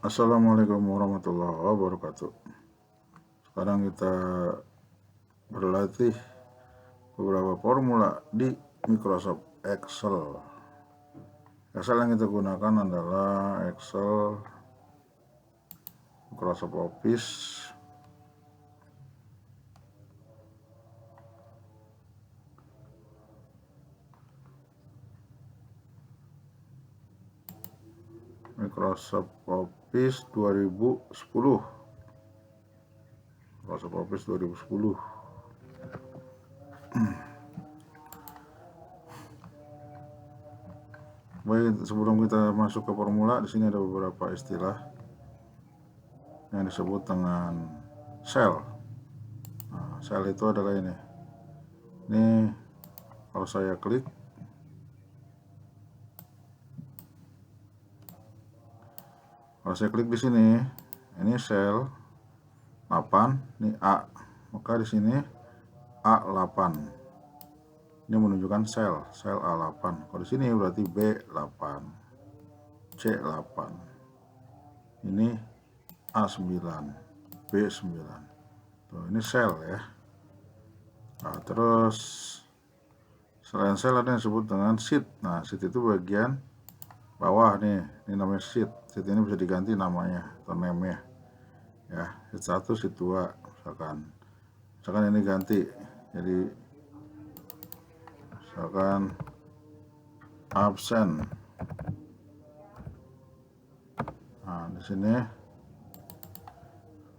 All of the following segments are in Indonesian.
Assalamualaikum warahmatullahi wabarakatuh. Sekarang kita berlatih beberapa formula di Microsoft Excel. Excel yang kita gunakan adalah Excel Microsoft Office Microsoft Office 2010. Microsoft Office 2010. Baik, sebelum kita masuk ke formula, di sini ada beberapa istilah yang disebut dengan sel. Nah, sel itu adalah ini. Ini kalau saya klik, di sini, ini sel 8, ini A. Maka di sini A8. Ini menunjukkan sel A8. Kalau di sini berarti B8, C8. Ini A9, B9. Tuh, ini sel ya. Nah, terus selain sel ada yang disebut dengan sheet. Nah, sheet itu bagian bawah nih. Ini namanya sheet. Sheet ini bisa diganti namanya atau name-nya. Ya, sheet 1, sheet 2 misalkan ini ganti jadi misalkan absen. Nah, di sini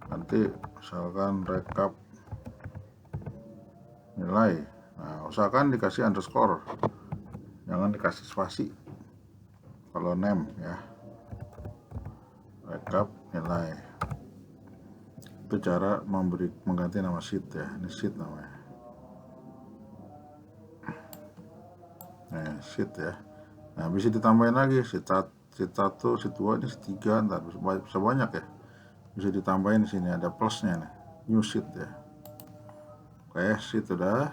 nanti misalkan rekap nilai. Nah, usahakan dikasih underscore, jangan dikasih spasi kalau name ya. Rekap nilai. Itu cara mengganti nama sheet ya. Ini sheet namanya. Nah, sheet ya. Nah, bisa ditambahin lagi sheet 1, sheet 2, ini sheet 3, ntar bisa banyak ya. Bisa ditambahin di sini ada plusnya nih. New sheet ya. Oke, sheet udah.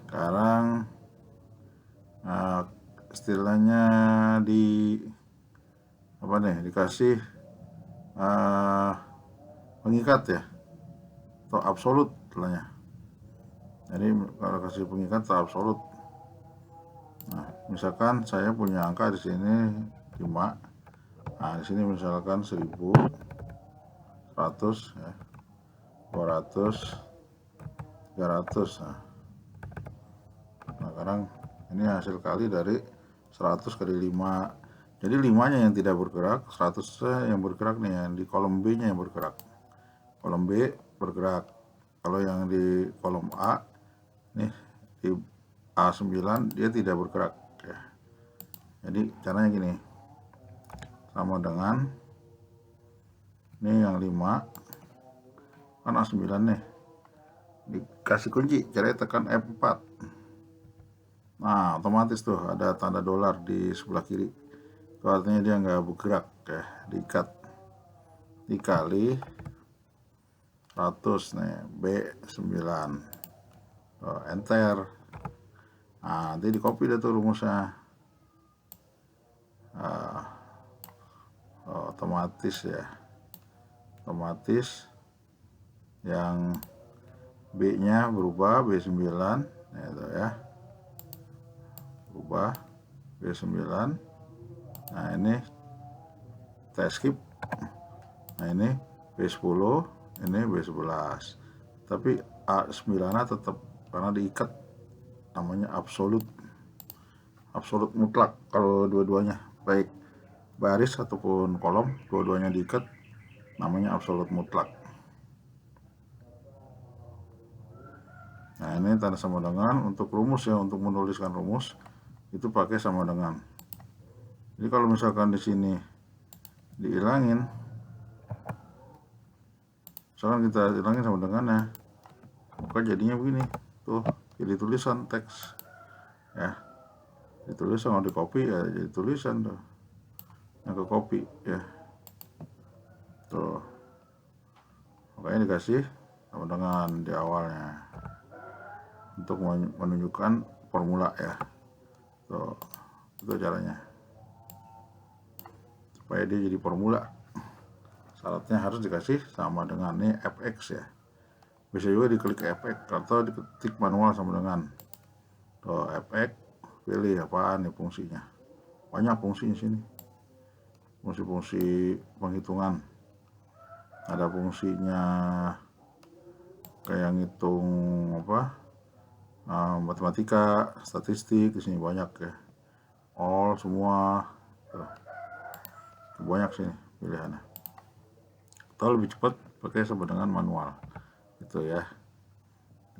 Sekarang istilahnya di apa nih, dikasih pengikat ya, atau absolut istilahnya. Jadi kalau kasih pengikat atau absolut. Nah, misalkan saya punya angka di sini 5. Nah, di sini misalkan 1000, 100 ya, 200, 300. Nah, sekarang ini hasil kali dari 100 kali 5. Jadi 5-nya yang tidak bergerak, 100-nya yang bergerak nih, yang di kolom B-nya yang bergerak. Kolom B bergerak. Kalau yang di kolom A nih, di A9 dia tidak bergerak ya. Jadi caranya gini. Sama dengan ini yang 5 kan A9 nih. Dikasih kunci, caranya tekan F4. Nah, otomatis tuh ada tanda dolar di sebelah kiri. Itu artinya dia nggak bergerak ya, diikat. Dikali 100 nih, B9. Oh, enter. Nah, nanti di copy deh tuh rumusnya. Otomatis ya. Otomatis yang B-nya berubah B9 gitu ya. Berubah B9. Nah, ini kita skip. Nah, ini B10, ini B11. Tapi A9 tetap karena diikat, namanya absolut mutlak. Kalau dua-duanya baik baris ataupun kolom, dua-duanya diikat, namanya absolut mutlak. Nah, ini tanda sama dengan. Untuk rumus ya, untuk menuliskan rumus itu pakai sama dengan. Jadi kalau misalkan di sini dihilangin, misalkan kita hilangin sama dengannya, maka jadinya begini tuh, jadi tulisan teks ya. Ditulis sama di copy ya, jadi tulisan tuh yang ke copy ya. Tuh, makanya dikasih sama dengan di awalnya untuk menunjukkan formula ya. Tuh, itu caranya. supaya dia jadi formula. Syaratnya harus dikasih sama dengan ini fx ya. Bisa juga diklik fx atau diketik manual sama dengan fx, pilih apaan nih fungsinya. Banyak fungsinya sini. Fungsi-fungsi penghitungan. Ada fungsinya kayak ngitung matematika, statistik, di sini banyak ya. All semua. Banyak sini pilihannya. Atau lebih cepat pakai sama dengan manual. Gitu ya.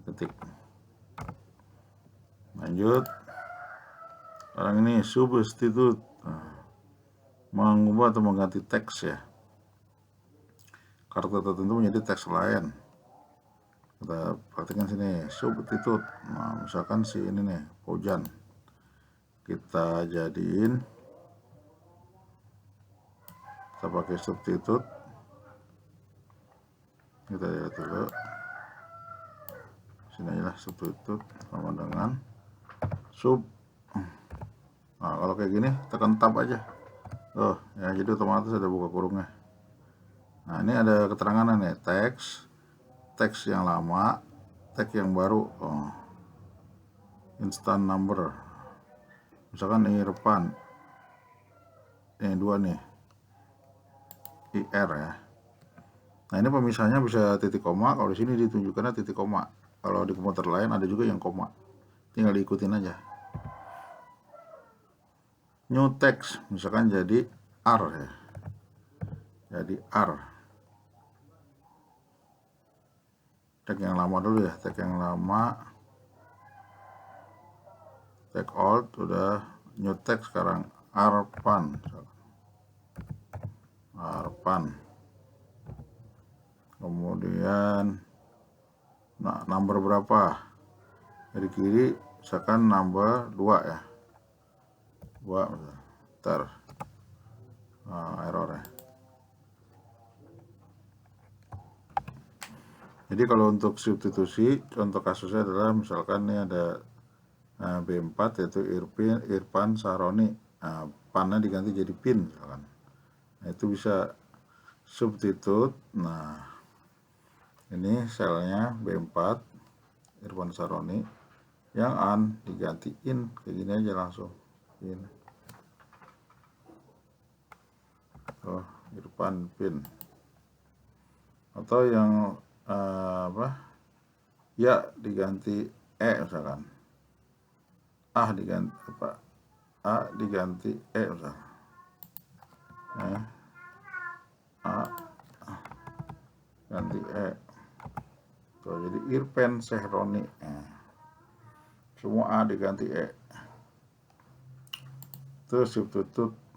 Ketik. Lanjut. Sekarang ini substitute. Mengubah atau mengganti teks ya. Karakter tertentu menjadi teks lain. Kita praktikkan sini. Substitute. Nah, misalkan si ini nih, Pojan. Kita jadiin. Kita pakai substitute. Kita lihat dulu. Sini aja lah, substitute sama dengan sub. Nah, kalau kayak gini tekan tab aja. Ya, jadi otomatis ada buka kurungnya. Nah, ini ada keterangan nih, teks yang lama, teks yang baru. Instant number. Misalkan ini Irfan. Ini 2 nih. IR ya. Nah, ini pemisahnya bisa titik koma, kalau di sini ditunjukkannya titik koma. Kalau di komputer lain ada juga yang koma. Tinggal diikutin aja. New text misalkan jadi R ya. Jadi R. Tag yang lama dulu ya, tag yang lama. Tag old udah, new text sekarang Arpan. Arpan. Kemudian number berapa? Dari kiri misalkan number 2 ya. 2 ntar error ya. Jadi kalau untuk substitusi, contoh kasusnya adalah misalkan ini ada B4 yaitu Irfan Saroni. Pannya diganti jadi pin misalkan. Nah, itu bisa substitute. Nah, ini selnya B4 Irfan Saroni, yang an digantiin kayak gini aja langsung. Ini. Irfan pin. Atau yang ya diganti misalkan. Diganti A diganti misalkan. A ganti Tuh, jadi Irfan Sehroni. Semua A diganti Terus substitute.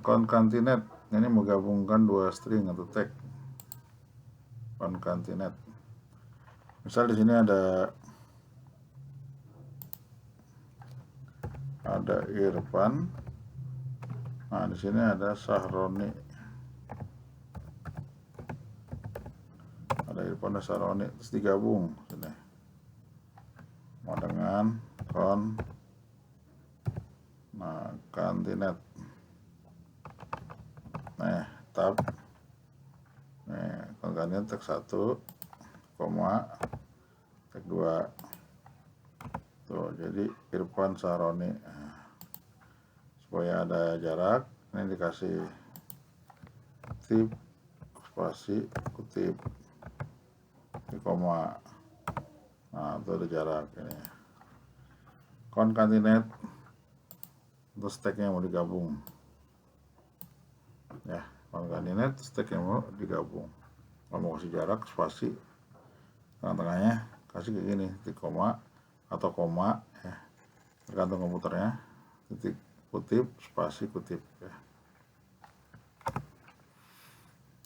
Concatenate, ini menggabungkan 2 string atau tag. Concatenate. Misal di sini ada Irfan. Nah, di sini ada Sahroni. Ada Irfan dan Sahroni, terus digabung sini. Mau dengan concatenate. Tab. Concatenate tag 1, koma, tag 2. Tuh, jadi Irfan Saroni. Supaya ada jarak, ini dikasih kutip, spasi, kutip, di koma. Nah, itu ada jarak ini. Concatenate, terus tagnya mau digabung. Ya, concatenate, tag yang mau digabung. Kalau mau kasih jarak, spasi, tengah-tengahnya kasih kayak gini, titik koma atau koma ya, tergantung komputernya. Titik kutip, spasi, kutip ya.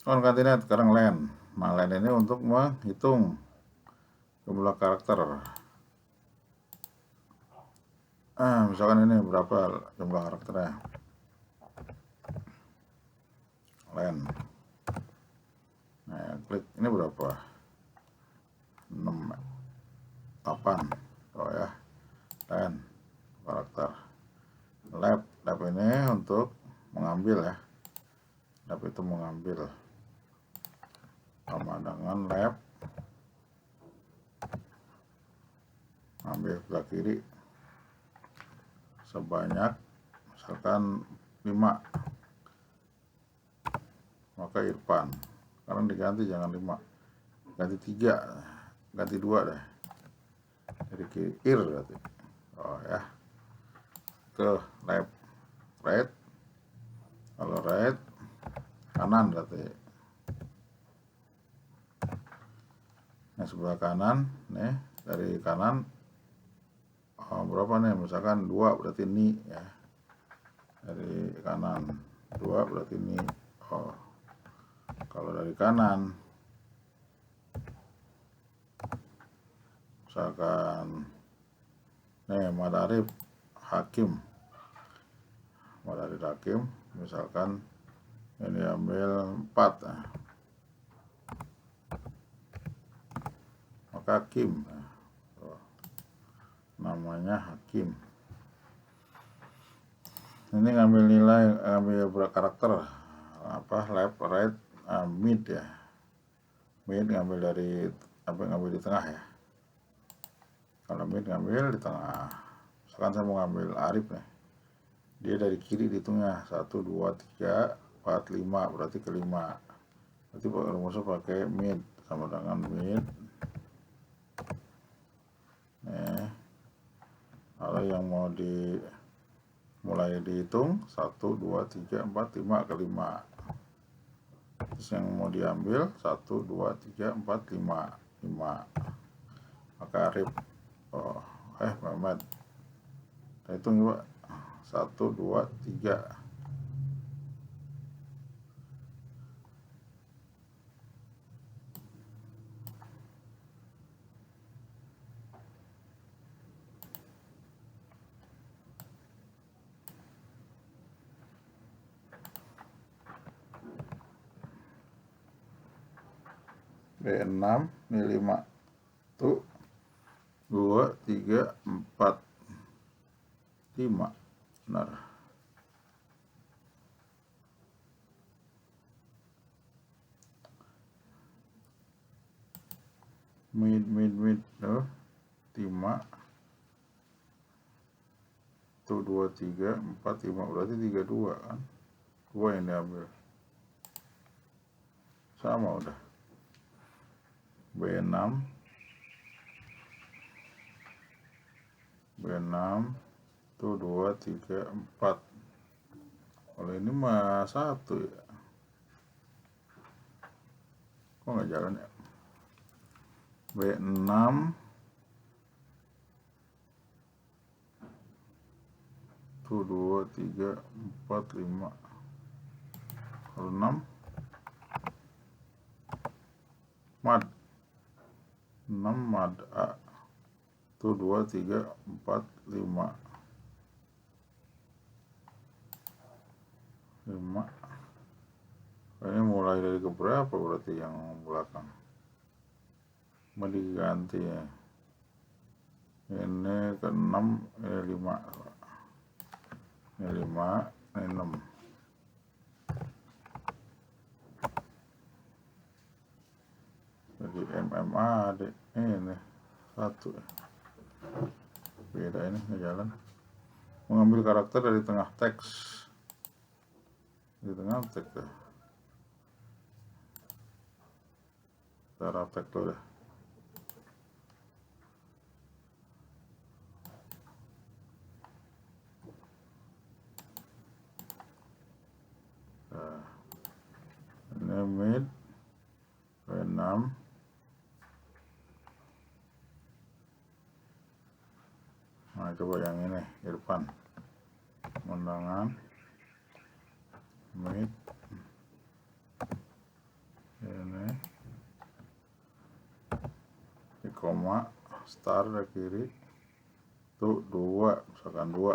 Concatenate sekarang len. Nah, len ini untuk menghitung jumlah karakter. Misalkan ini berapa jumlah karakternya. Len. Nah, klik ini berapa? 6, 8. Oh ya. sama dengan left, ambil sebelah kiri sebanyak misalkan 5, maka Irfan, sekarang diganti jangan 5, ganti 3, ganti 2 deh, jadi Ir berarti. Oh ya, ke left, right, kalau right kanan berarti. Nah sebelah kanan nih, dari kanan berapa nih, misalkan 2 berarti ni ya, dari kanan 2 berarti ni. Oh, kalau dari kanan misalkan nih Madarif Hakim, Madarif Hakim misalkan ini ambil 4, maka Hakim, namanya Hakim. Ini ngambil nilai, ngambil karakter apa, left, right, mid ya, mid ngambil dari apa, ngambil di tengah ya. Kalau mid ngambil di tengah, misalkan saya mau ngambil Arif nih, dia dari kiri di tengah, 1, 2, 3, 4, 5 berarti kelima, berarti rumusnya pakai mid, sama dengan mid. Nih kalau yang mau mulai dihitung 1, 2, 3, 4, 5 kelima, terus yang mau diambil 1, 2, 3, 4, 5, maka Arif, Mehmet, kita hitung juga 1, 2, 3. B6 ini 5 tuh 2, 3, 4, 5, benar. Mid tuh 5 tuh 2, 3, 4, 5 berarti 3, 2 kan, 2 yang diambil, sama udah. B6 tuh 2, 3, 4. Kalau ini mah 1 ya, kok nggak jalan ya. B6 tuh 2, 3, 4, 5. Kalau 6 mad, 6 mad A tuh 2, 3, 4, 5. Ini mulai dari keberapa berarti yang belakang, mau diganti ya. Ini ke 6, ini 5, ini 5, ini 6. Jadi MMA deh, ini 1 ya. Beda ini, nggak jalan. Mengambil karakter dari tengah teks, di tengah teks ya. Cara teks dulu deh. Nah, ini mid B6. Nah coba yang ini Irfan, undangan mid ini di koma star dari kiri tuh 2, misalkan 2,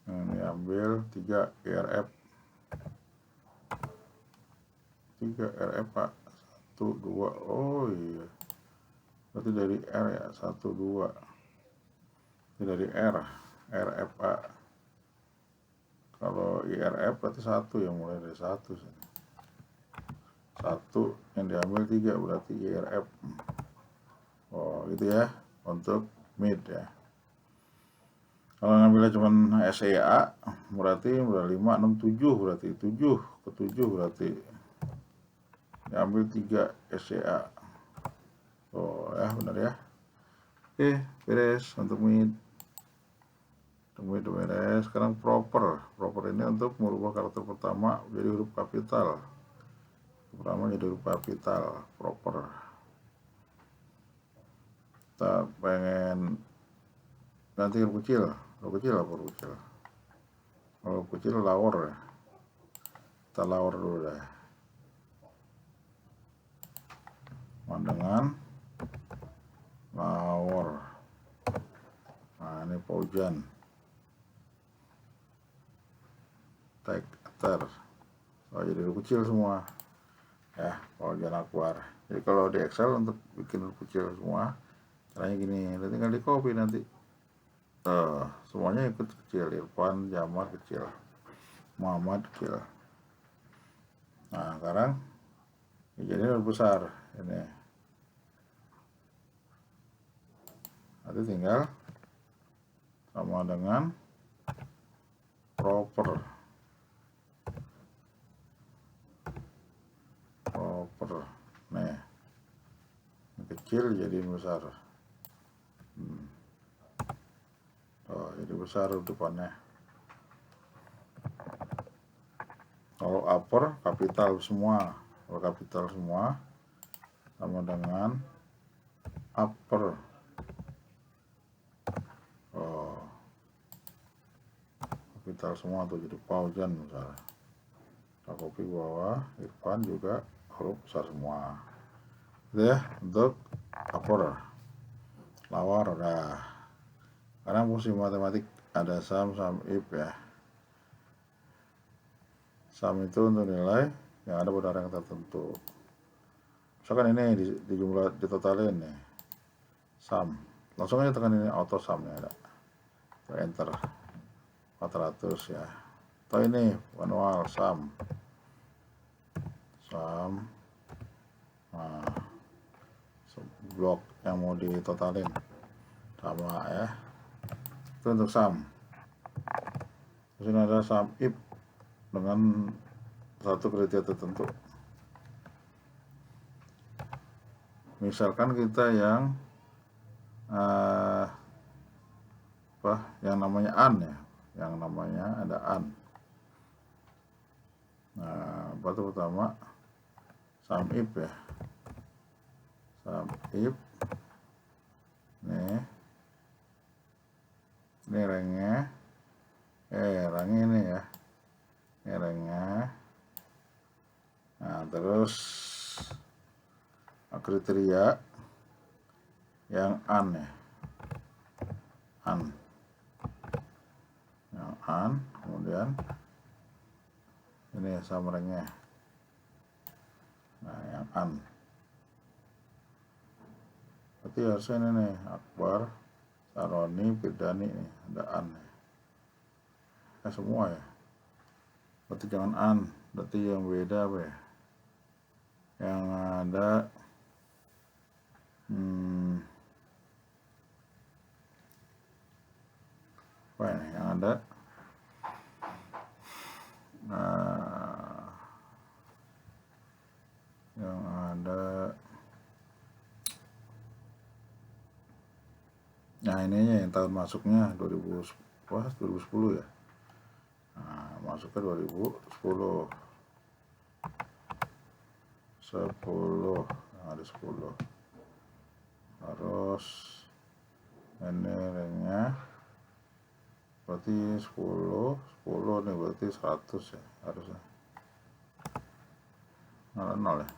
ini ambil 3 RF 3 RF Pak, 1, 2. Oh iya, berarti dari R ya, 1, 2. Ini dari R, RFA. Kalau IRF berarti 1 ya, mulai dari 1. 1 yang diambil 3 berarti IRF. Oh gitu ya untuk mid ya. Kalau ngambilnya cuma SEA berarti udah 5, 6, 7 berarti 7 ke 7 berarti diambil 3 SEA. Oh ya benar ya. Oke beres untuk mid. Untuk beres. Sekarang proper. Proper ini untuk merubah karakter pertama jadi huruf kapital. Pertama jadi huruf kapital. Proper. Kita pengen ganti huruf kecil. Huruf kecil apa huruf kecil? Huruf kecil lower ya. Kita lower dulu deh. Dengan lower. Nah ini paujan. Tag atar. Oh, jadi huruf kecil semua. Ya, paujan akbar. Jadi kalau di Excel untuk bikin huruf kecil semua, caranya gini. Nanti tinggal di copy nanti. Semuanya ikut kecil. Irfan, Jamar kecil. Muhammad kecil. Nah sekarang jadi huruf besar ini. Nanti tinggal sama dengan proper. Nih ini kecil jadi besar. Oh jadi besar depannya. Kalau upper kapital semua. Kalau kapital semua sama dengan upper. Oh kapital semua tuh jadi paujan misalnya. Kita copy bawah. Irfan juga huruf besar semua. Itu ya untuk upper. Lower udah. Karena fungsi matematik ada sum, sum if ya. Sum itu untuk nilai yang ada pada rangka tertentu. Misalkan ini di jumlah ditotalin nih. Sum. Langsung aja tekan ini auto sum ya ada. Enter 400 ya. Atau ini manual sum. Sum. Nah, blok yang mau ditotalin sama ya. Itu untuk sum. Di sini ada sum if dengan satu kriteria tertentu. Misalkan kita yang yang namanya an ya, yang namanya ada an. Nah, batu pertama sum if ya, sum if nih, ini rangnya, rangnya ini ya, ini rangnya. Nah terus kriteria yang an ya, an, yang an, kemudian ini sama rangnya. Nah yang an berarti harusnya ini nih Akbar, Saroni, Firdani nih ada an ya. Semua ya, berarti jangan an, berarti yang beda apa ya, yang ada apa ini yang ada yang ada. Nah ininya yang tahun masuknya 2010 ya. Nah, masuknya 2010 yang ada 10. Terus ini ringnya berarti 10 nih berarti 100 ya harusnya. 0 ya.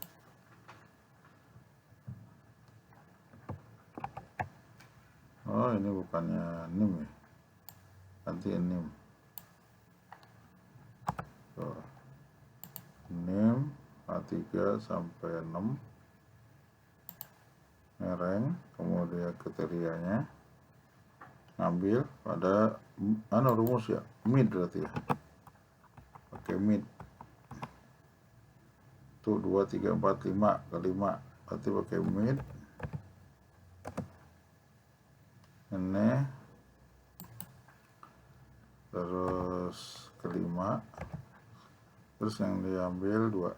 Oh ini bukannya nim ya, ganti nim. Tuh. Nim A3 sampai 6 mereng, kemudian kriterianya ngambil pada rumus ya, mid berarti ya, pakai mid. Tuh 2, 3, 4, 5 ke 5 berarti pakai mid ini, terus ke 5, terus yang diambil 2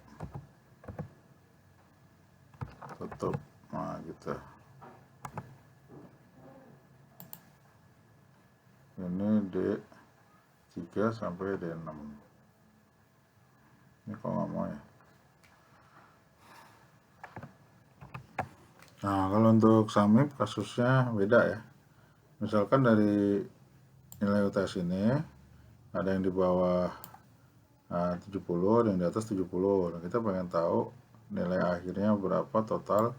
tutup. Nah gitu, ini D3 sampai D6. Ini kok nggak mau ya. Nah kalau untuk samip kasusnya beda ya. Misalkan dari nilai UTS ini ada yang di bawah 70, ada yang di atas 70. Nah, kita pengen tahu nilai akhirnya berapa total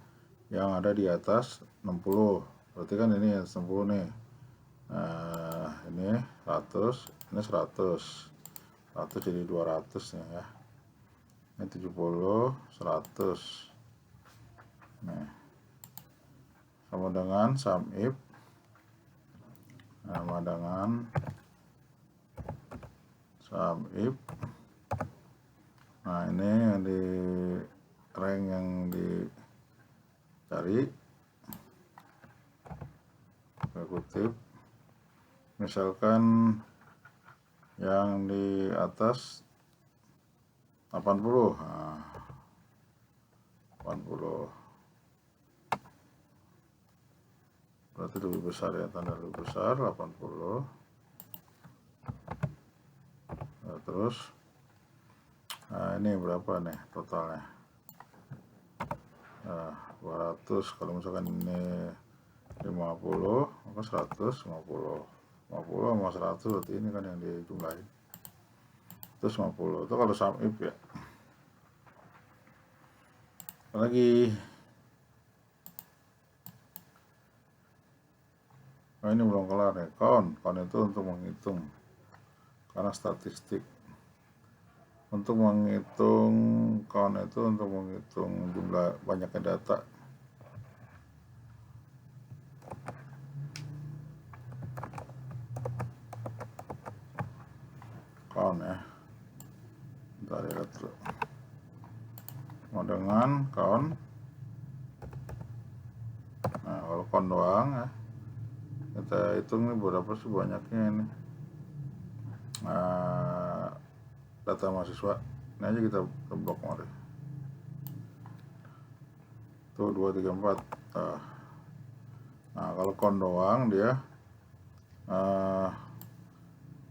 yang ada di atas 60. Berarti kan ini 60 nih. Ini 100, ini 100. 100 jadi 200 nih ya. Ini 70, 100. Nih. Sama dengan sum if, sama dengan sum if. Nah ini yang di rank yang dicari, kutip, misalkan yang di atas 80. Nah, 80 berarti lebih besar ya, tanda lebih besar 80. Nah, terus ini berapa nih totalnya? 200. Kalau misalkan ini 50, maka 150. 50 sama 100 berarti ini kan yang dijumlahin. Terus 50 itu kalau sum if ya. Lagi ini belum kelar ya. Count itu untuk menghitung, karena statistik. Untuk menghitung count itu untuk menghitung jumlah banyaknya data. Count ya, bentar ya, terus mau dengan count. Nah kalau count doang ya, kita hitung nih berapa sih banyaknya ini data mahasiswa. Ini aja kita blok mari. Tuh 2, 3, 4. Nah kalau count doang dia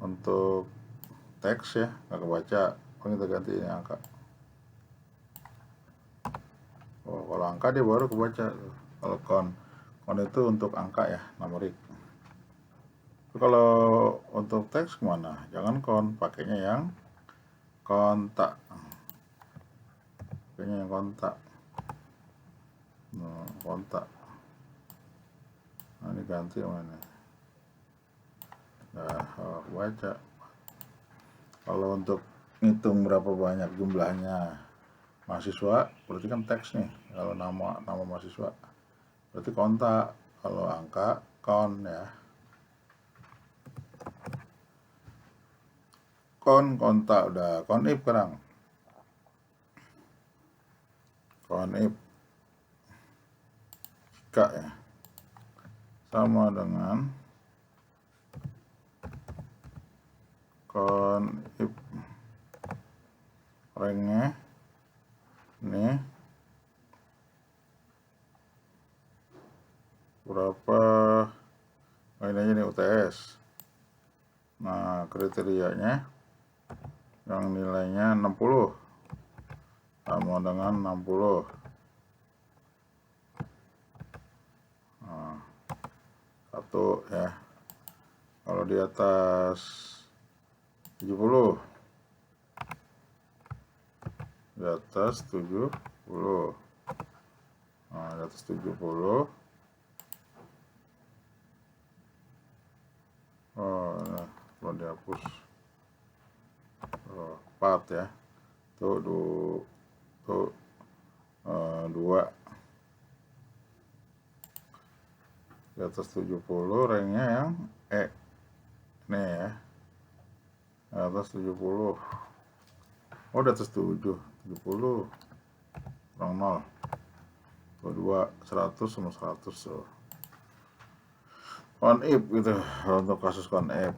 untuk teks ya nggak kebaca, kita ganti ini angka. Kalau angka dia baru kebaca. Kalau count itu untuk angka ya, numerik. Kalau untuk teks kemana? Jangan count, pakainya yang kontak. Pakainya yang kontak. Kontak. Nah ini ganti mana? Nah, baca. Kalau untuk ngitung berapa banyak jumlahnya mahasiswa, berarti kan teks nih. Kalau nama mahasiswa, berarti kontak. Kalau angka, count ya. Kontak udah. Count if sekarang. Count if jika ya sama dengan count if ranknya ini berapa, ini aja nih UTS. Nah kriterianya yang nilainya 60 sama dengan 60. Nah, 1 ya. Kalau di atas 70, di atas 70. Nah, di atas 70. Nah, belum dihapus. 4 ya. Tuh 2. Di atas 70 ranknya yang nih ya, di atas 70. Oh di atas 70. kurang 0, 22 100 sama 100 so. Count if gitu untuk kasus count if.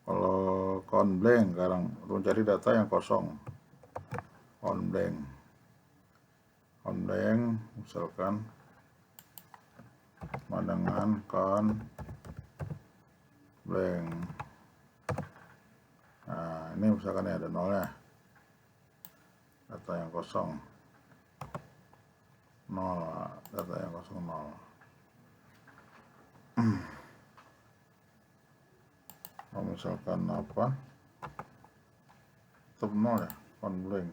Kalau count blank sekarang mencari data yang kosong. Count blank misalkan dengan count blank. Nah ini misalkan ya ada nolnya, data yang kosong 0, data yang kosong 0. Kalau misalkan apa tetap 0 ya, count blank,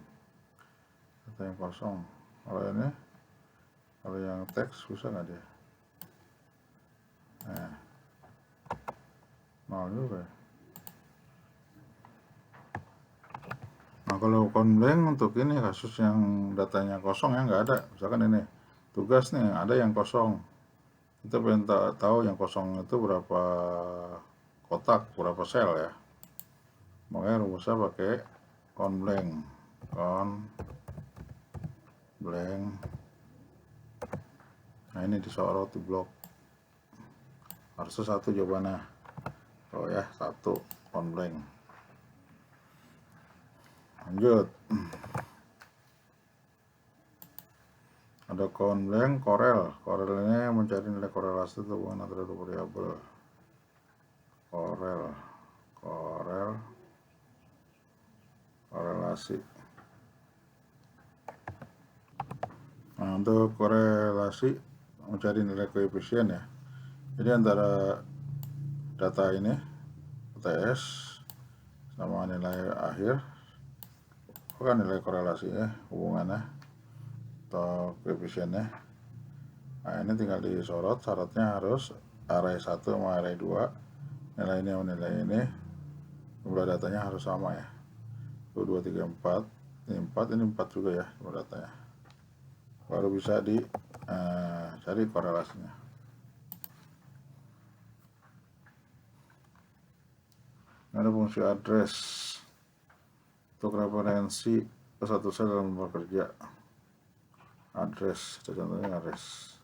data yang kosong. Kalau ini, kalau yang teks bisa nggak dia? Nah, 0 juga. Nah kalau count blank untuk ini kasus yang datanya kosong ya nggak ada, misalkan ini tugas nih ada yang kosong, kita pengen tahu yang kosong itu berapa kotak, berapa sel ya, makanya rumusnya pakai count blank. Nah ini disorot di blok, harusnya 1 jawabannya. Oh ya 1 count blank. Lanjut, ada count blank korel. Korelnya mencari nilai korelasi hubungan antara dua variabel. Korelasi. Nah untuk korelasi mencari nilai koefisien ya, jadi antara data ini UTS sama nilai akhir, bukan nilai korelasinya, hubungannya atau koefisiennya. Nah ini tinggal disorot, syaratnya harus array 1 sama array 2, nilai ini sama nilai ini, jumlah datanya harus sama ya. 1, 2, 3, 4, ini 4, ini 4 juga ya jumlah datanya, baru bisa cari korelasinya. Ada fungsi address untuk referensi ke satu sel dalam bekerja. Address, contohnya address.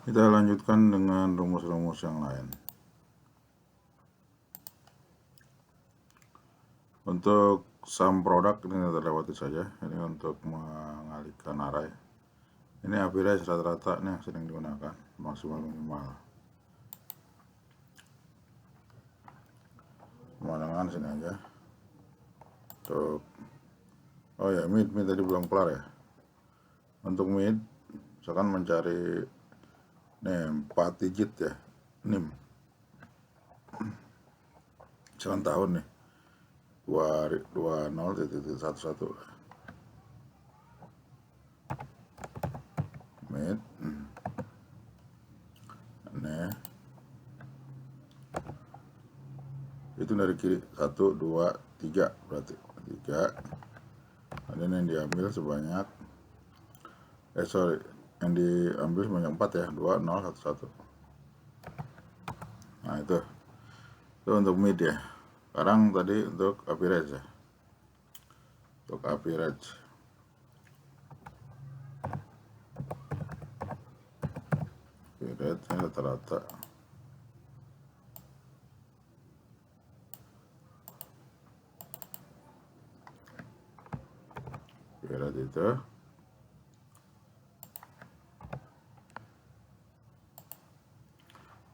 Kita lanjutkan dengan rumus-rumus yang lain. Untuk sum produk ini kita lewati saja. Ini untuk mengalihkan array. Ini average rata-rata nih yang sering digunakan, maksimal minimal. Pemandangan sini aja. Untuk oh ya mid tadi belum kelar ya. Untuk mid, misalkan mencari nih 4 digit ya, NIM. Misalkan tahun nih 20.11 mid nih itu dari kiri 1, 2, 3 berarti 3. Ada yang diambil sebanyak yang diambil sebanyak 4 ya, 2, 0, 1, 1. Nah itu untuk mid ya. Sekarang tadi untuk average ya. Untuk average rata-rata. Average itu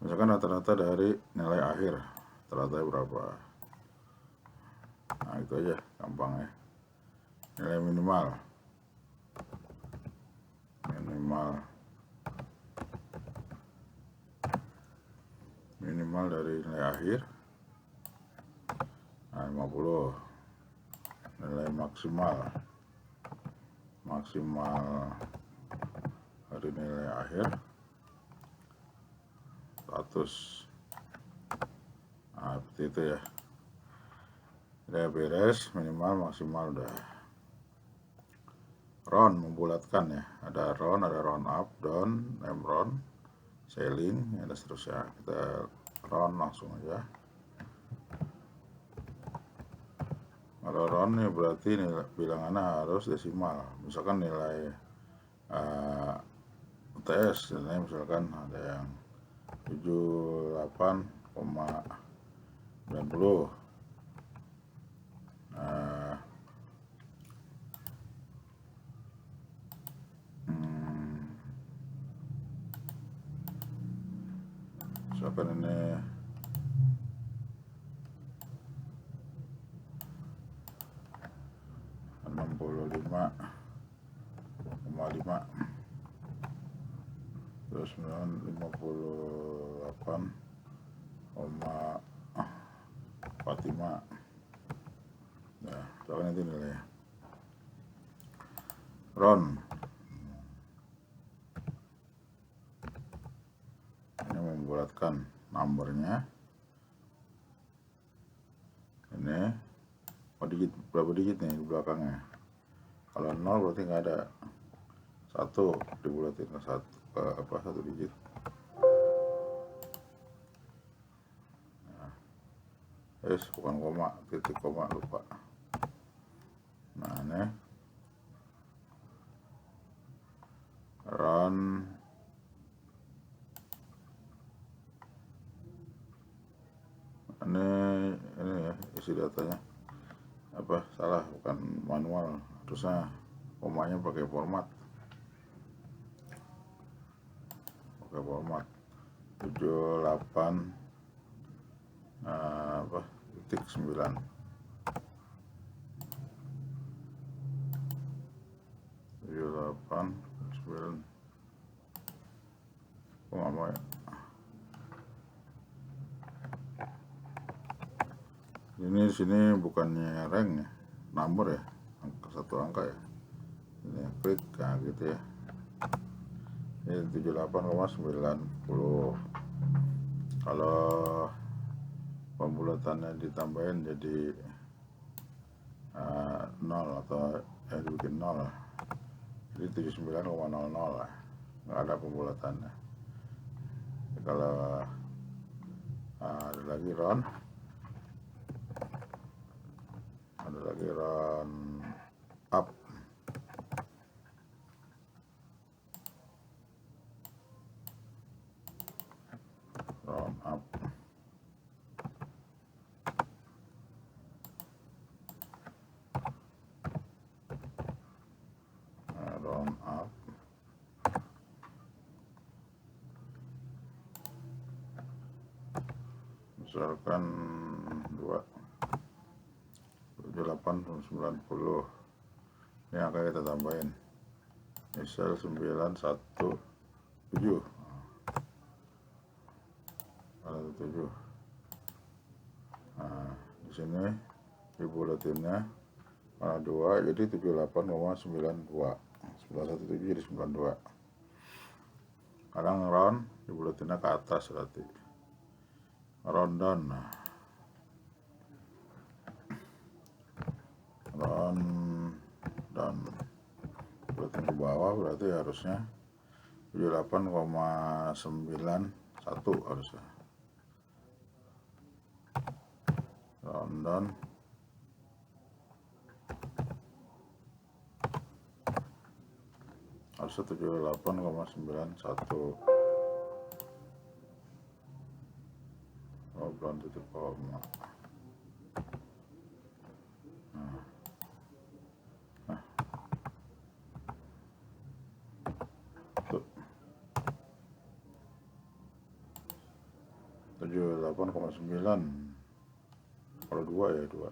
misalkan rata-rata dari nilai akhir, rata-rata berapa. Nah itu aja gampang ya. Nilai minimal dari nilai akhir, nah 50. Nilai maksimal dari nilai akhir 100. Nah seperti itu ya. Udah beres, minimal maksimal udah. Round membulatkan ya, ada round, ada round up, down, round, sailing, ya, dan seterusnya. Kita round langsung aja. Kalau round ya berarti nilai bilangannya harus desimal. Misalkan nilai UTS, nilai misalkan ada yang 78,90. Misalkan ini 65,5, terus 58,45. Nah, misalkan itu nilainya. Round ini membulatkan numbernya. Ini berapa digit nih di belakangnya. Kalau 0 berarti nggak ada. 1 dibulatin ke 1 digit. Bukan koma, titik koma, lupa. Nah, ini run ini ya isi datanya. Salah, bukan manual, harusnya komanya pakai format 78 titik 9. 78 9. Nggak mau ya. Ini sini bukannya rank ya, nomor ya, satu angka ya. Ini klik, nah gitu ya. Ini 78,90. Kalau pembulatannya ditambahin jadi 0 atau dibikin 0, jadi 79,00 lah, nggak ada pembulatannya. Kalau ada lagi round up. Round up. Round up. Misalkan 78,90. Ini angka kita tambahin. Misal 917. 7. Nah, di sini dibulatinnya mana 2 jadi 78,92. 917 jadi 92. Kadang round dibulatinnya ke atas berarti round down. Round down bulatin ke bawah berarti harusnya 78,91 harusnya. Round down harusnya 78,91. Belum titik koma. Tuh. 78,9. Kalau 2 ya 2.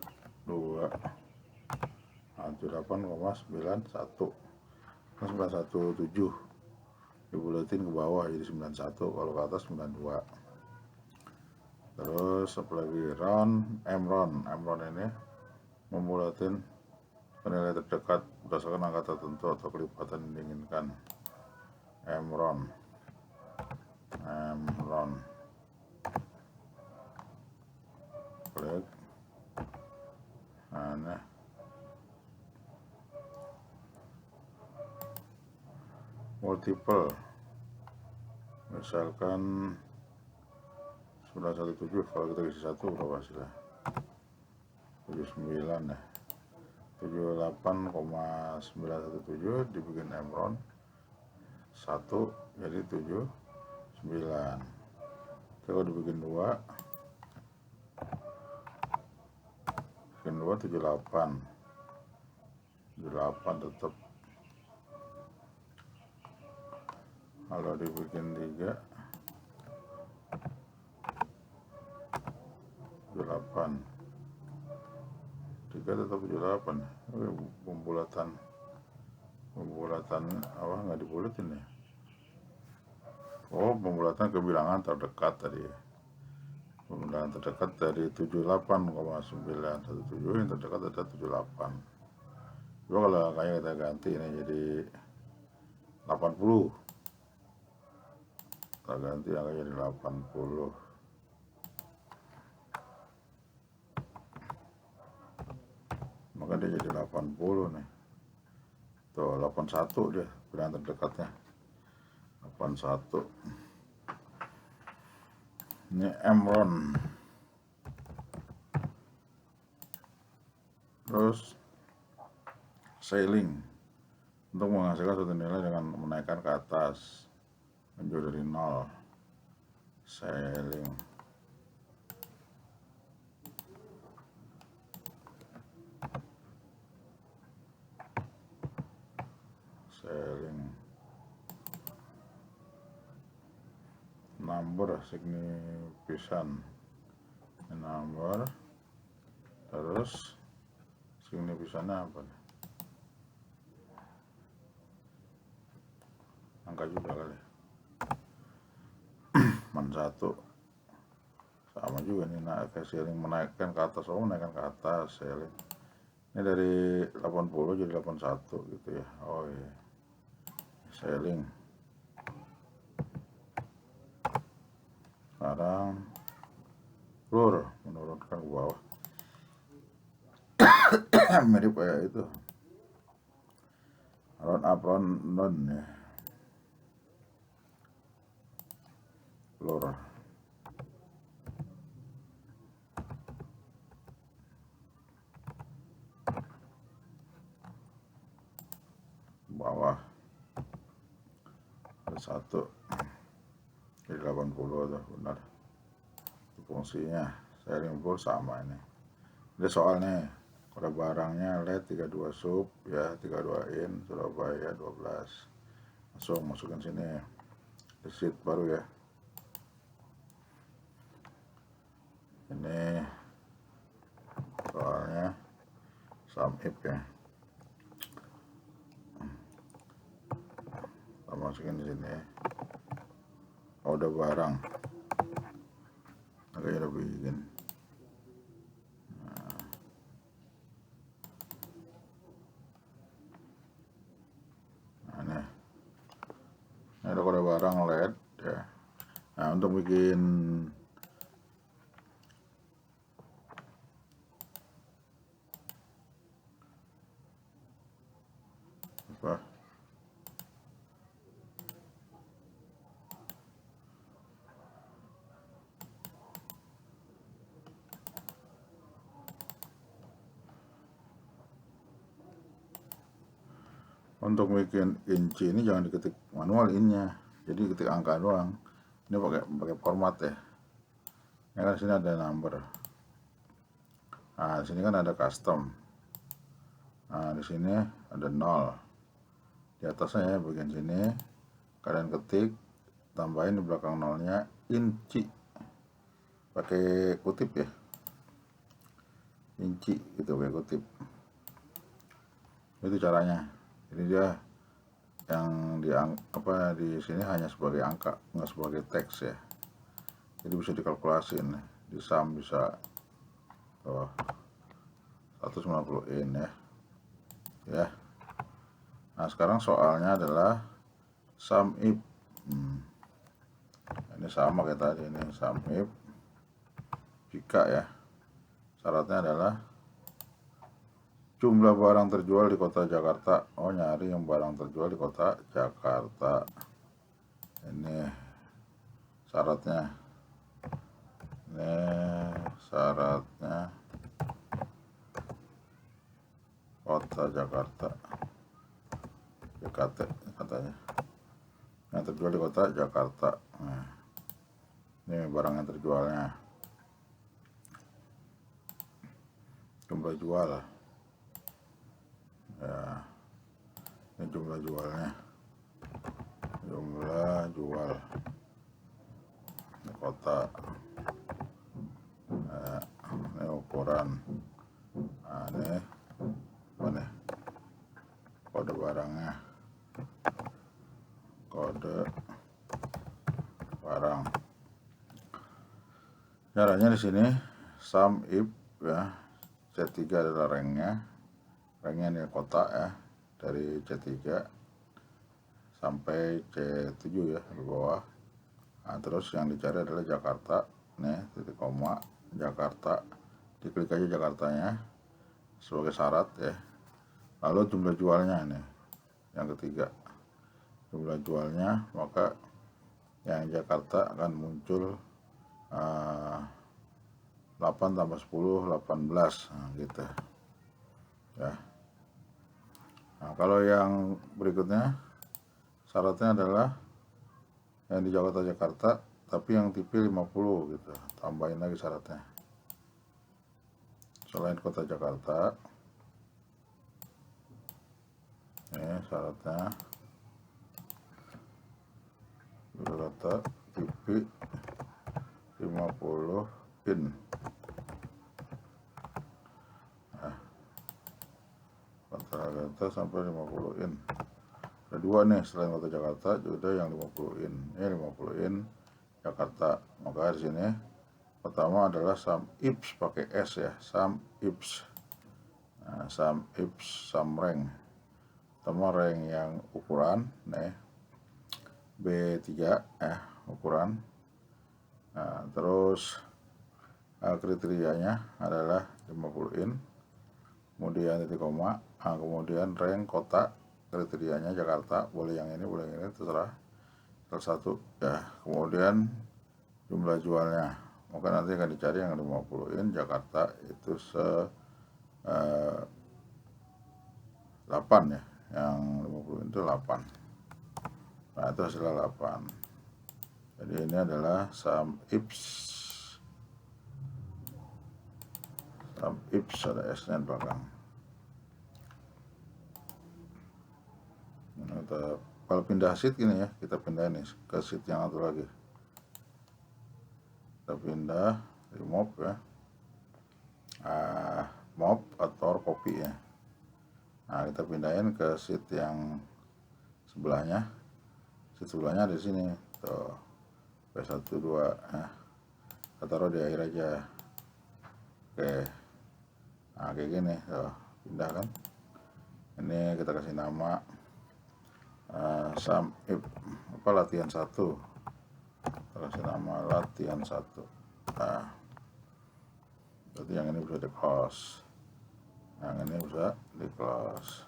78,91. 917 dibulatin ke bawah jadi 91, kalau ke atas 92. Terus apalagi round ini membulatin ke nilai terdekat berdasarkan angka tertentu atau kelipatan yang diinginkan. round klik. Nah, multiple, misalkan 917, kalau kita isi 1 berapa hasilnya? 79 ya. 78,917 dibikin Emron 1 jadi 79. Kalau dibikin 2 78 tetap. Kalau dibikin 3 78 3 tetap 78. Pembulatan apa nggak dibulatin ya? Oh, pembulatan kebilangan terdekat tadi. Pembulatan terdekat dari 78,917, yang terdekat ada 78. Coba kalau angkanya kita ganti ini jadi 80. Kita ganti angkanya jadi 80. Maka dia jadi 80 nih. Tuh 81 dia bilangan terdekatnya. 81. Ini Emron. Terus sailing untuk menghasilkan suatu nilai dengan menaikkan ke atas menjauh dari 0. Sailing. Number signifikan, number, terus signifikannya apa? Angka juga kali. Man 1 sama juga nih, sailing menaikkan ke atas. Oh, menaikkan ke atas sailing. Ini dari 80 jadi 81 gitu ya. Oh iya, sailing. Sekarang floor, menurunkan ke bawah. Mirip kayak itu, round up round down ya. Floor, bawah ada 1 jadi 80 tuh, benar. Fungsinya sailing floor sama ini. Ini soalnya pada barangnya LED 32 sub ya, 32 in Surabaya 12. Langsung masukin sini sheet baru ya. Ini soalnya sum if ya. Kita masukin di sini. Oh, udah barang. Agaknya udah bikin. Nah, ini ada kode barang LED ya. Nah, untuk bikin apa? Untuk bikin inci ini jangan diketik manual innya, jadi ketik angka doang. Ini pakai format ya. Ini kan sini ada number. Nah, di sini kan ada custom. Nah, di sini ada 0. Di atasnya ya, bagian sini kalian ketik, tambahin di belakang nolnya inci. Pakai kutip ya. Inci gitu, pakai kutip. Itu caranya. Jadi dia yang di sini hanya sebagai angka, nggak sebagai teks ya. Jadi bisa dikalkulasin, di sum bisa 190 in ya. Nah, sekarang soalnya adalah sum if. Ini sama kayak tadi, ini sum if jika ya. Syaratnya adalah Jumlah barang terjual di kota Jakarta. Oh, nyari yang barang terjual di kota Jakarta. Ini syaratnya. Ini syaratnya kota Jakarta. JKT katanya. Yang terjual di kota Jakarta. Nah, ini barang yang terjualnya. Jumlah jual. Ya, ini jumlah jualnya. Jumlah jual ini kota. Nah, ini ukuran. Nah, ini apa nih? Kode barangnya. Kode barang. Caranya di sini sum if ya. C3 adalah ranknya. Ranknya ini kota ya, dari C3 sampai C7 ya di bawah. Nah, terus yang dicari adalah Jakarta. Nih, titik koma Jakarta. Diklik aja Jakartanya sebagai syarat ya. Lalu jumlah jualnya nih. Yang ketiga, jumlah jualnya, maka yang Jakarta akan muncul 8 tambah 10, 18. Nah, gitu ya. Nah, kalau yang berikutnya syaratnya adalah yang di Jakarta tapi yang tipe 50 gitu. Tambahin lagi syaratnya. Selain kota Jakarta, ini syaratnya Jakarta tipe 50 in. Nah, kota Jakarta sampai 50 in. Ada dua nih, selain kota Jakarta juga yang 50 in. Ini 50 in Jakarta. Maka di sini pertama adalah sum ips pakai S ya, sum ips. Nah, sum ips sum rank. Pertama rank yang ukuran nih B3 ukuran. Nah, terus kriterianya adalah 50 in. Kemudian titik koma, kemudian rank kota, kriterianya Jakarta, boleh yang ini, boleh yang ini, terserah salah satu ya. Kemudian jumlah jualnya, maka nanti akan dicari yang 50 in Jakarta itu 8 ya, yang 50 in itu 8. Nah, itu hasilnya 8. Jadi ini adalah sum ips. Sum ips ada S nya di belakang. Nah, kalau pindah sheet gini ya, kita pindah ini ke sheet yang satu lagi. Kita pindah remove ya, mop atau copy ya. Nah, kita pindahin ke sheet yang sebelahnya. Sheet sebelahnya di sini tuh, P12 ya. Kita taruh di akhir aja. Oke, nah kayak gini tuh, pindah kan. Ini kita kasih nama sum if apa latihan 1. Kita kasih nama latihan 1. Nah, berarti yang ini bisa di close, yang ini bisa di close,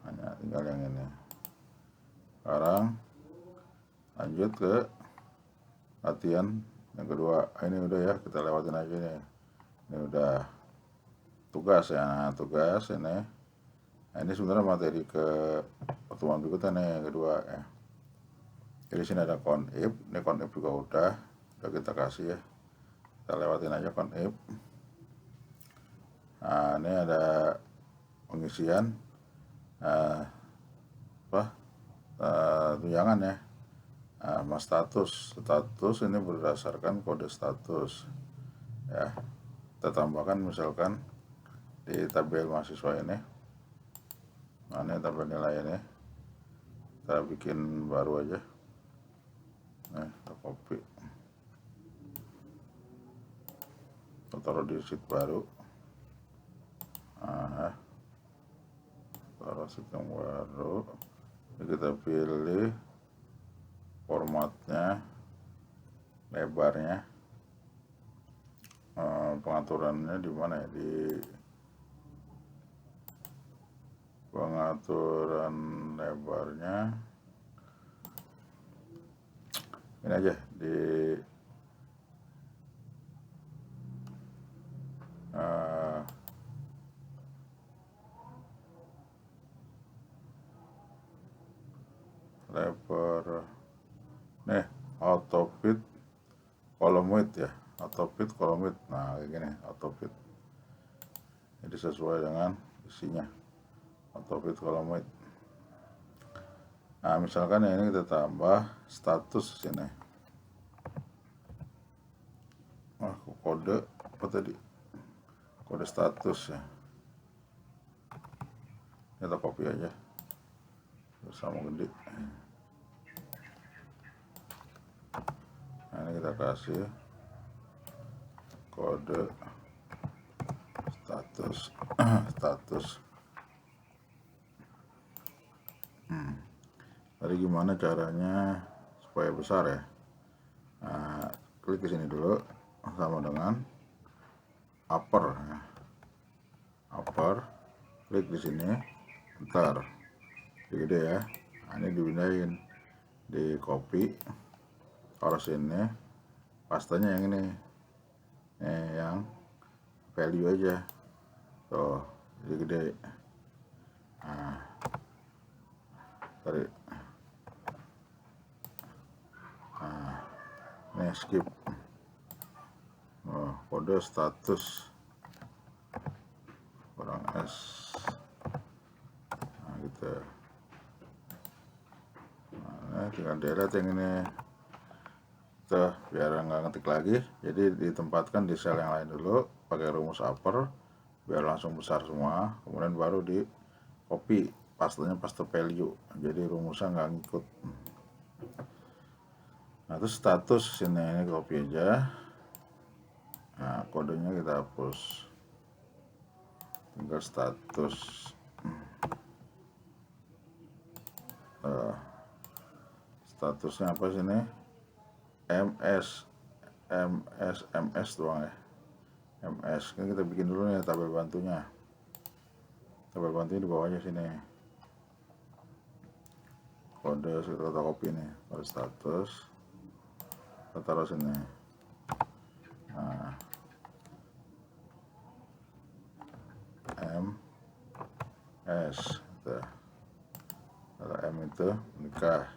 hanya tinggal yang ini. Sekarang lanjut ke latihan yang kedua. Ini udah ya, kita lewatin aja nih. Ini udah tugas ya. Nah, tugas ini. Nah, ini sebenarnya materi ke pertemuan berikutnya nih, yang kedua ya. Jadi sini ada count if, ini count if juga udah kita kasih ya. Kita lewatin aja count if. Nah, ini ada pengisian tunjangan ya. Nah, status ini berdasarkan kode status ya. Kita tambahkan misalkan di tabel mahasiswa ini. Nah, ini tabel nilai ini kita bikin baru aja. Nah, kita copy, kita taruh di sheet baru. Nah, taruh sheet yang baru. Jadi kita pilih formatnya, lebarnya, pengaturannya di mana ya, di pengaturan lebarnya ini aja di lebar nih auto fit column width ya, auto fit column width. Nah kayak gini auto fit, jadi sesuai dengan isinya auto fit column width. Nah misalkan ini kita tambah status sini, kode apa tadi, kode status ya, kita copy aja bersama gede. Nah ini kita kasih kode status status. Tadi gimana caranya supaya besar ya? Nah, klik di sini dulu sama dengan upper ya. Upper, klik di sini, ntar gede ya. Nah, ini dipindahin, di copy, taruh sini, pastanya yang ini, yang value aja, tuh, jadi gede. Nah, tarik. Nah, ini skip. Oh, kode status kurang S. Nah, gitu. Nah, tinggal delete yang ini. Tuh, biar nggak ngetik lagi. Jadi ditempatkan di sel yang lain dulu, pakai rumus upper, biar langsung besar semua. Kemudian baru di copy, pastenya paste value. Jadi rumusnya nggak ngikut. Nah, terus status sini ini copy aja. Nah, kodenya kita hapus, tinggal status. Statusnya apa sini? MS doang ya. MS kan kita bikin dulu nih tabel bantunya. Tabel bantunya di bawahnya sini. Kode kita copy nih, kode status. Kita taruh sini. Nah, MS gitu. Kalau M itu nikah,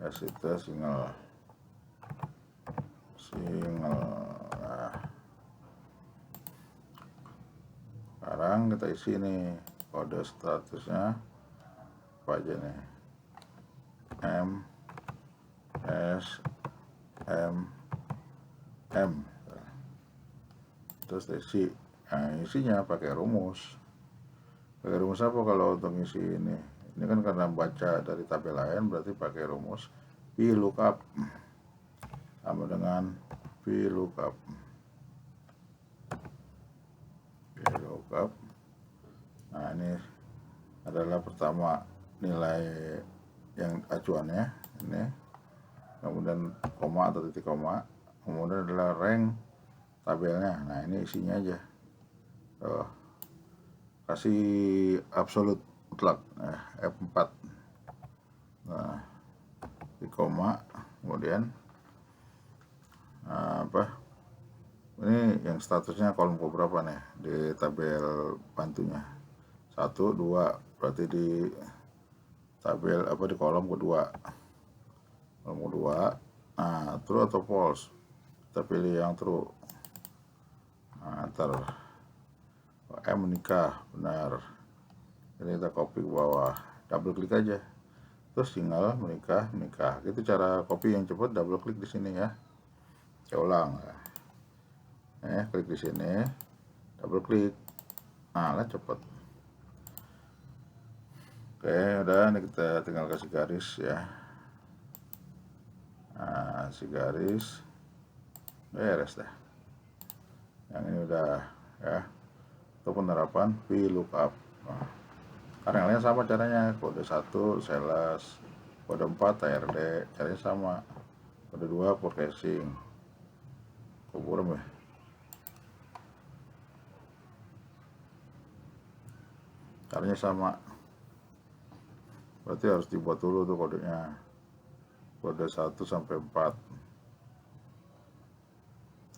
S itu single. Nah, sekarang kita isi nih kode statusnya apa aja nih, M terus isi. Nah, isinya pakai rumus. Pakai rumus apa kalau untuk isi ini? Ini kan karena baca dari tabel lain, berarti pakai rumus VLOOKUP sama dengan VLOOKUP. Nah ini adalah pertama nilai yang acuannya ini, kemudian koma atau titik koma, kemudian adalah rank tabelnya. Nah ini isinya aja. Tuh, kasih absolute mutlak F4. Nah di koma, kemudian ini yang statusnya kolom keberapa nih di tabel bantunya, 1, 2, berarti di tabel di kolom kedua. Nah true atau false, kita pilih yang true. Nah ntar M menikah, benar. Jadi kita copy ke bawah, double klik aja, terus tinggal menikah. Itu cara copy yang cepat, double klik di sini ya. Saya ulang. Klik di sini, double klik. Nah, lah cepet. Oke, udah, ini kita tinggal kasih garis ya. Nah, kasih garis, beres dah. Yang ini udah ya. Itu penerapan VLOOKUP. Nah, karena yang lain sama caranya, kode 1 sales, kode 4 TRD, caranya sama. Kode 2 forecasting. Kuburam ya. Caranya sama, berarti harus dibuat dulu tuh kodenya, kode 1 sampai 4.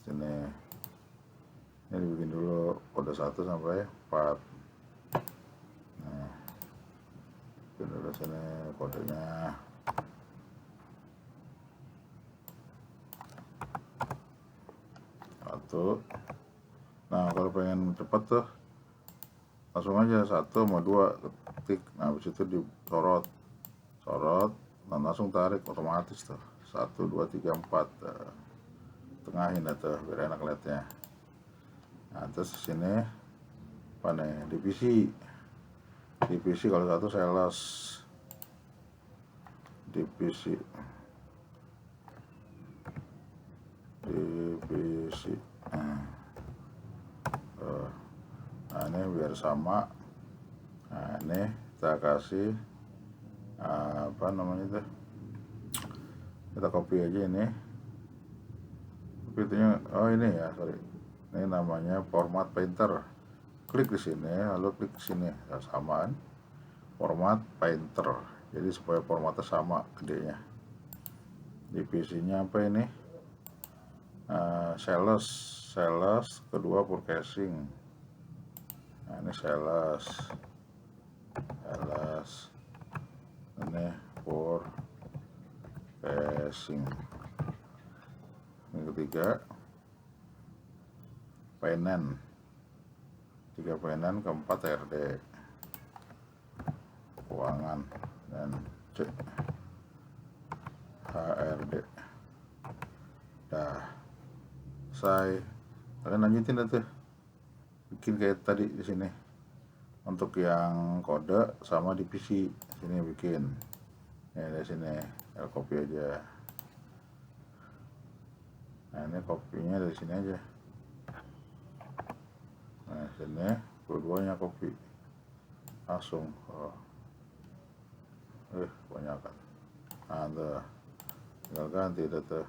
Sini, ini dibikin dulu kode 1 sampai 4. Nah, bikin dulu sini kodenya. Satu. Nah, kalau pengen cepet tuh langsung aja 1 sama 2 ketik. Nah, habis itu disorot, dan langsung tarik otomatis tuh. 1 2 3 4. Tengahin tuh biar enak lihatnya. Nah, terus sini apa nih, divisi kalau satu sales, divisi. Nah, ini biar sama. Nah, ini kita kasih apa namanya itu, kita copy aja ini. Tapi itunya, oh ini ya, sorry, ini namanya format painter. Klik di sini, lalu klik di sini, ya, samaan format painter. Jadi supaya formatnya sama gedenya. Divisinya apa ini? Sales kedua purchasing. Nah, ini sales, ini purchasing. Yang ketiga finance, 3 finance, keempat RD keuangan, dan C HRD. Dah selesai. Kalian lanjutin tuh, bikin kayak tadi di sini. Untuk yang kode sama divisi sini bikin. Ya dari sini, copy aja. Nah, ini kopinya dari sini aja. Nah, sini dua-duanya copy langsung. Banyak kan. Nah, tuh tinggal ganti tuh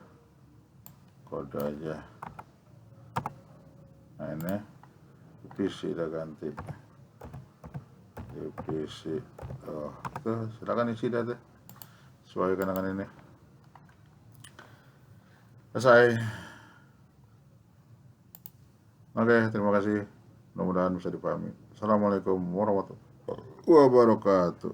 kode aja. Nah, ini divisi udah ganti, divisi. Tuh silakan isi dah tuh sesuai dengan ini. Selesai. Oke, terima kasih, mudah-mudahan bisa dipahami. Assalamualaikum warahmatullahi wabarakatuh.